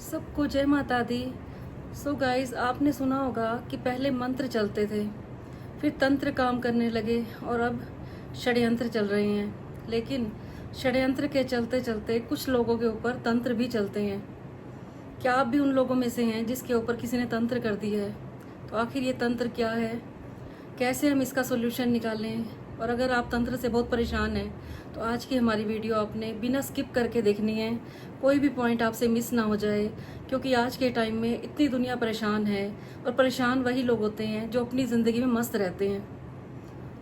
सबको जय माता दी। सो गाइस, आपने सुना होगा कि पहले मंत्र चलते थे, फिर तंत्र काम करने लगे और अब षड्यंत्र चल रहे हैं। लेकिन षड्यंत्र के चलते चलते कुछ लोगों के ऊपर तंत्र भी चलते हैं। क्या आप भी उन लोगों में से हैं जिसके ऊपर किसी ने तंत्र कर दिया है? तो आखिर ये तंत्र क्या है, कैसे हम इसका सोल्यूशन निकालें? और अगर आप तंत्र से बहुत परेशान हैं तो आज की हमारी वीडियो आपने बिना स्किप करके देखनी है। कोई भी पॉइंट आपसे मिस ना हो जाए, क्योंकि आज के टाइम में इतनी दुनिया परेशान है और परेशान वही लोग होते हैं जो अपनी ज़िंदगी में मस्त रहते हैं,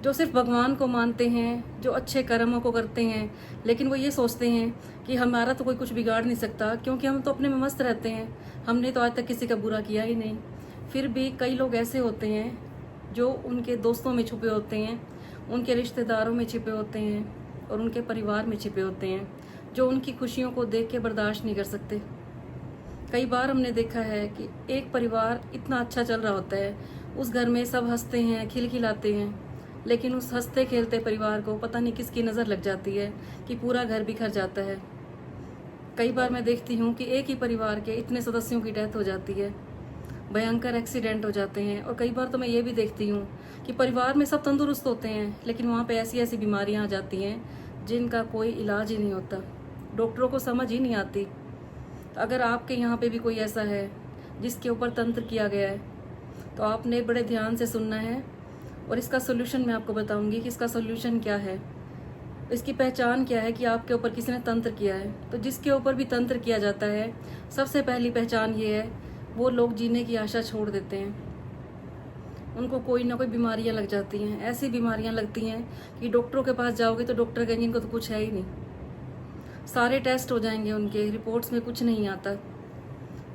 जो सिर्फ भगवान को मानते हैं, जो अच्छे कर्मों को करते हैं। लेकिन वो ये सोचते हैं कि हमारा तो कोई कुछ बिगाड़ नहीं सकता, क्योंकि हम तो अपने में मस्त रहते हैं, हमने तो आज तक किसी का बुरा किया ही नहीं। फिर भी कई लोग ऐसे होते हैं जो उनके दोस्तों में छुपे होते हैं, उनके रिश्तेदारों में छिपे होते हैं और उनके परिवार में छिपे होते हैं, जो उनकी खुशियों को देख के बर्दाश्त नहीं कर सकते। कई बार हमने देखा है कि एक परिवार इतना अच्छा चल रहा होता है, उस घर में सब हंसते हैं, खिलखिलाते हैं, लेकिन उस हंसते खेलते परिवार को पता नहीं किसकी नज़र लग जाती है कि पूरा घर बिखर जाता है। कई बार मैं देखती हूँ कि एक ही परिवार के इतने सदस्यों की डेथ हो जाती है, भयंकर एक्सीडेंट हो जाते हैं। और कई बार तो मैं ये भी देखती हूँ कि परिवार में सब तंदुरुस्त होते हैं, लेकिन वहाँ पे ऐसी ऐसी बीमारियाँ आ जाती हैं जिनका कोई इलाज ही नहीं होता, डॉक्टरों को समझ ही नहीं आती। तो अगर आपके यहाँ पे भी कोई ऐसा है जिसके ऊपर तंत्र किया गया है, तो आपने बड़े ध्यान से सुनना है और इसका सोल्यूशन मैं आपको बताऊँगी कि इसका सोल्यूशन क्या है, इसकी पहचान क्या है कि आपके ऊपर किसी ने तंत्र किया है। तो जिसके ऊपर भी तंत्र किया जाता है, सबसे पहली पहचान ये है, वो लोग जीने की आशा छोड़ देते हैं। उनको कोई ना कोई बीमारियां लग जाती हैं, ऐसी बीमारियां लगती हैं कि डॉक्टरों के पास जाओगे तो डॉक्टर कहेंगे इनको तो कुछ है ही नहीं। सारे टेस्ट हो जाएंगे, उनके रिपोर्ट्स में कुछ नहीं आता।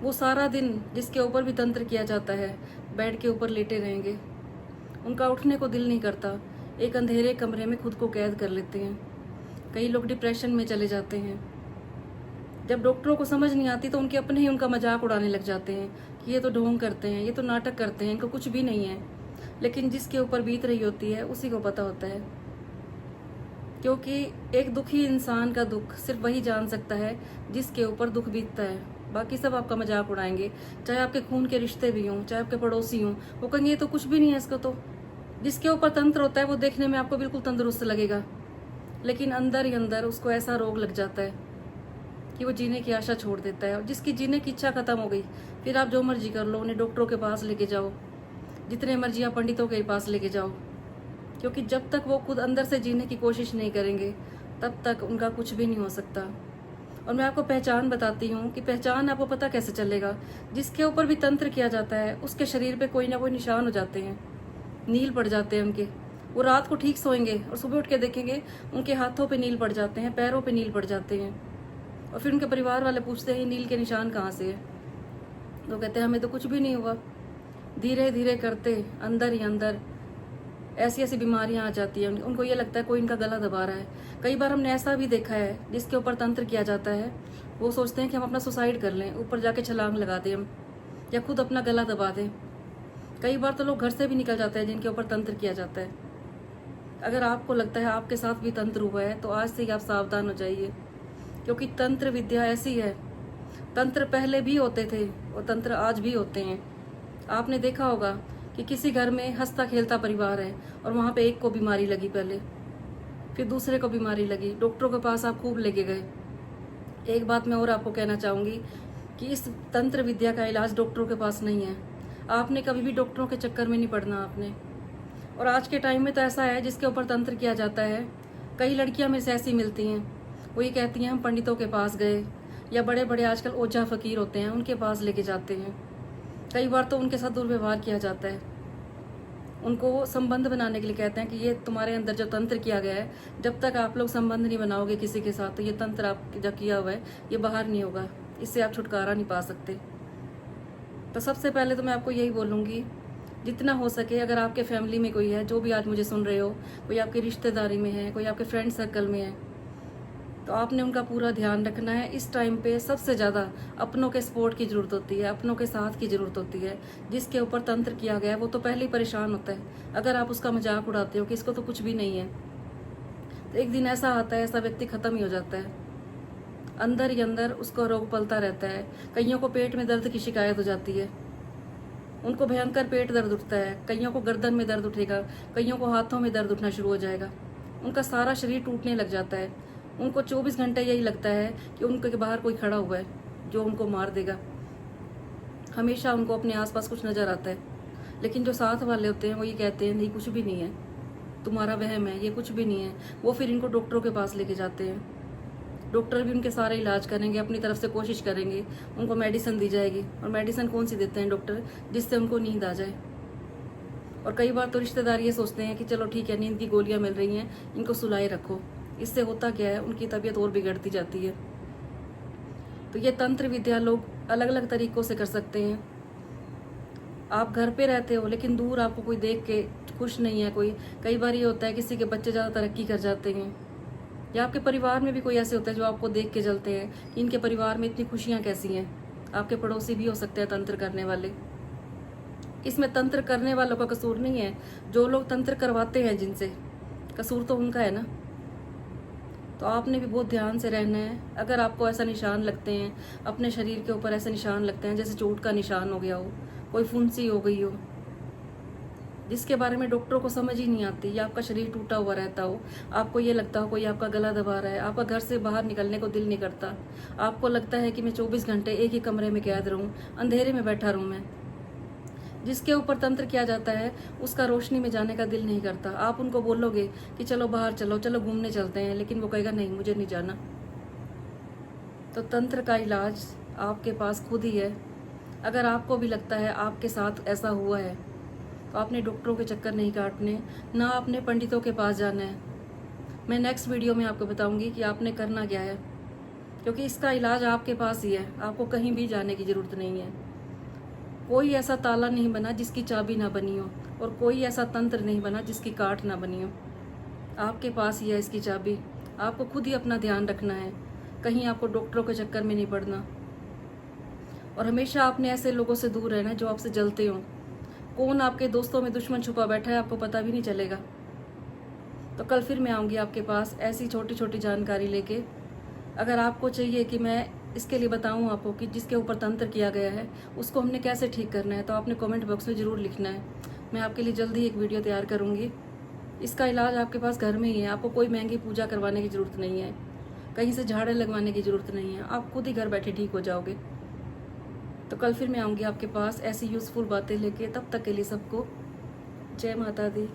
वो सारा दिन जिसके ऊपर भी तंत्र किया जाता है बेड के ऊपर लेटे रहेंगे, उनका उठने को दिल नहीं करता, एक अंधेरे कमरे में खुद को कैद कर लेते हैं। कई लोग डिप्रेशन में चले जाते हैं। जब डॉक्टरों को समझ नहीं आती तो उनके अपने ही उनका मजाक उड़ाने लग जाते हैं कि ये तो ढोंग करते हैं, ये तो नाटक करते हैं, इनको कुछ भी नहीं है। लेकिन जिसके ऊपर बीत रही होती है उसी को पता होता है, क्योंकि एक दुखी इंसान का दुख सिर्फ वही जान सकता है जिसके ऊपर दुख बीतता है। बाकी सब आपका मजाक उड़ाएंगे, चाहे आपके खून के रिश्ते भी हों, चाहे आपके पड़ोसी हों, वो कहेंगे ये तो कुछ भी नहीं है इसको। तो जिसके ऊपर तंत्र होता है वो देखने में आपको बिल्कुल तंदुरुस्त लगेगा, लेकिन अंदर ही अंदर उसको ऐसा रोग लग जाता है कि वो जीने की आशा छोड़ देता है। और जिसकी जीने की इच्छा खत्म हो गई, फिर आप जो मर्जी कर लो, उन्हें डॉक्टरों के पास लेके जाओ, जितने मर्जी आप पंडितों के पास लेके जाओ, क्योंकि जब तक वो खुद अंदर से जीने की कोशिश नहीं करेंगे तब तक उनका कुछ भी नहीं हो सकता। और मैं आपको पहचान बताती हूँ कि पहचान आपको पता कैसे चलेगा। जिसके ऊपर भी तंत्र किया जाता है उसके शरीर पे कोई ना कोई निशान हो जाते हैं, नील पड़ जाते हैं उनके। वो रात को ठीक सोएंगे और सुबह उठ के देखेंगे उनके हाथों पे नील पड़ जाते हैं, पैरों पे नील पड़ जाते हैं। और फिर उनके परिवार वाले पूछते हैं नील के निशान कहाँ से है, तो कहते हैं हमें तो कुछ भी नहीं हुआ। धीरे धीरे करते अंदर ही अंदर ऐसी ऐसी बीमारियां आ जाती हैं, उनको ये लगता है कोई इनका गला दबा रहा है। कई बार हमने ऐसा भी देखा है, जिसके ऊपर तंत्र किया जाता है वो सोचते हैं कि हम अपना सुसाइड कर लें, ऊपर जाके छलांग लगा दें हम, या खुद अपना गला दबा दें। कई बार तो लोग घर से भी निकल जाते हैं जिनके ऊपर तंत्र किया जाता है। अगर आपको लगता है आपके साथ भी तंत्र हुआ है तो आज से ही आप सावधान हो जाइए, क्योंकि तंत्र विद्या ऐसी है, तंत्र पहले भी होते थे और तंत्र आज भी होते हैं। आपने देखा होगा कि किसी घर में हंसता खेलता परिवार है और वहाँ पे एक को बीमारी लगी, पहले फिर दूसरे को बीमारी लगी, डॉक्टरों के पास आप खूब लेके गए। एक बात मैं और आपको कहना चाहूँगी कि इस तंत्र विद्या का इलाज डॉक्टरों के पास नहीं है। आपने कभी भी डॉक्टरों के चक्कर में नहीं पड़ना आपने। और आज के टाइम में तो ऐसा है, जिसके ऊपर तंत्र किया जाता है, कई लड़कियाँ मेरे से ऐसी मिलती हैं, वो ये कहती हैं हम पंडितों के पास गए, या बड़े बड़े आजकल ओझा फकीर होते हैं उनके पास लेके जाते हैं। कई बार तो उनके साथ दुर्व्यवहार किया जाता है, उनको संबंध बनाने के लिए कहते हैं कि ये तुम्हारे अंदर जो तंत्र किया गया है, जब तक आप लोग संबंध नहीं बनाओगे किसी के साथ तो ये तंत्र आप जो किया हुआ है ये बाहर नहीं होगा, इससे आप छुटकारा नहीं पा सकते। तो सबसे पहले तो मैं आपको यही बोलूँगी, जितना हो सके अगर आपके फैमिली में कोई है, जो भी आज मुझे सुन रहे हो, कोई आपकी रिश्तेदारी में है, कोई आपके फ्रेंड सर्कल में है, तो आपने उनका पूरा ध्यान रखना है। इस टाइम पे सबसे ज़्यादा अपनों के सपोर्ट की ज़रूरत होती है, अपनों के साथ की ज़रूरत होती है। जिसके ऊपर तंत्र किया गया है वो तो पहले ही परेशान होता है, अगर आप उसका मजाक उड़ाते हो कि इसको तो कुछ भी नहीं है, तो एक दिन ऐसा आता है, ऐसा व्यक्ति ख़त्म ही हो जाता है। अंदर ही अंदर उसका रोग पलता रहता है। कईयों को पेट में दर्द की शिकायत हो जाती है, उनको भयंकर पेट दर्द उठता है, कईयों को गर्दन में दर्द उठेगा, कईयों को हाथों में दर्द उठना शुरू हो जाएगा, उनका सारा शरीर टूटने लग जाता है। उनको 24 घंटे यही लगता है कि उनके बाहर कोई खड़ा हुआ है जो उनको मार देगा। हमेशा उनको अपने आसपास कुछ नजर आता है, लेकिन जो साथ वाले होते हैं वो ये कहते हैं नहीं कुछ भी नहीं है, तुम्हारा वहम है, ये कुछ भी नहीं है। वो फिर इनको डॉक्टरों के पास लेके जाते हैं। डॉक्टर भी उनके सारे इलाज करेंगे, अपनी तरफ से कोशिश करेंगे, उनको मेडिसिन दी जाएगी। और मेडिसिन कौन सी देते हैं डॉक्टर? जिससे उनको नींद आ जाए। और कई बार तो रिश्तेदार ये सोचते हैं कि चलो ठीक है, नींद की गोलियां मिल रही हैं, इनको सुलाए रखो। इससे होता क्या है, उनकी तबीयत और बिगड़ती जाती है। तो ये तंत्र विद्या लोग अलग अलग तरीकों से कर सकते हैं। आप घर पे रहते हो लेकिन दूर आपको कोई देख के खुश नहीं है कोई। कई बार ये होता है किसी के बच्चे ज़्यादा तरक्की कर जाते हैं, या आपके परिवार में भी कोई ऐसे होता है जो आपको देख के जलते हैं कि इनके परिवार में इतनी खुशियाँ कैसी हैं। आपके पड़ोसी भी हो सकते हैं तंत्र करने वाले। इसमें तंत्र करने वालों का कसूर नहीं है, जो लोग तंत्र करवाते हैं जिनसे, कसूर तो उनका है ना। तो आपने भी बहुत ध्यान से रहना है। अगर आपको ऐसा निशान लगते हैं, अपने शरीर के ऊपर ऐसे निशान लगते हैं जैसे चोट का निशान हो गया हो, कोई फुंसी हो गई हो, जिसके बारे में डॉक्टरों को समझ ही नहीं आती, या आपका शरीर टूटा हुआ रहता हो, आपको ये लगता हो कोई आपका गला दबा रहा है, आपका घर से बाहर निकलने को दिल नहीं करता, आपको लगता है कि मैं 24 घंटे एक ही कमरे में कैद रहूं, अंधेरे में बैठा रहूं मैं। जिसके ऊपर तंत्र किया जाता है उसका रोशनी में जाने का दिल नहीं करता। आप उनको बोलोगे कि चलो बाहर चलो, चलो घूमने चलते हैं, लेकिन वो कहेगा नहीं, मुझे नहीं जाना। तो तंत्र का इलाज आपके पास खुद ही है। अगर आपको भी लगता है आपके साथ ऐसा हुआ है तो आपने डॉक्टरों के चक्कर नहीं काटने, ना आपने पंडितों के पास जाना है। मैं नेक्स्ट वीडियो में आपको बताऊंगी कि आपने करना क्या है, क्योंकि इसका इलाज आपके पास ही है। आपको कहीं भी जाने की ज़रूरत नहीं है। कोई ऐसा ताला नहीं बना जिसकी चाबी ना बनी हो, और कोई ऐसा तंत्र नहीं बना जिसकी काट ना बनी हो। आपके पास ही है इसकी चाबी। आपको खुद ही अपना ध्यान रखना है, कहीं आपको डॉक्टरों के चक्कर में नहीं पड़ना। और हमेशा आपने ऐसे लोगों से दूर रहना है जो आपसे जलते हो। कौन आपके दोस्तों में दुश्मन छुपा बैठा है आपको पता भी नहीं चलेगा। तो कल फिर मैं आऊँगी आपके पास ऐसी छोटी छोटी जानकारी लेके। अगर आपको चाहिए कि मैं इसके लिए बताऊं आपको कि जिसके ऊपर तंत्र किया गया है उसको हमने कैसे ठीक करना है, तो आपने कमेंट बॉक्स में ज़रूर लिखना है। मैं आपके लिए जल्दी एक वीडियो तैयार करूंगी। इसका इलाज आपके पास घर में ही है। आपको कोई महंगी पूजा करवाने की ज़रूरत नहीं है, कहीं से झाड़े लगवाने की ज़रूरत नहीं है। आप खुद ही घर बैठे ठीक हो जाओगे। तो कल फिर मैं आऊँगी आपके पास ऐसी यूज़फुल बातें लेके। तब तक के लिए सबको जय माता दी।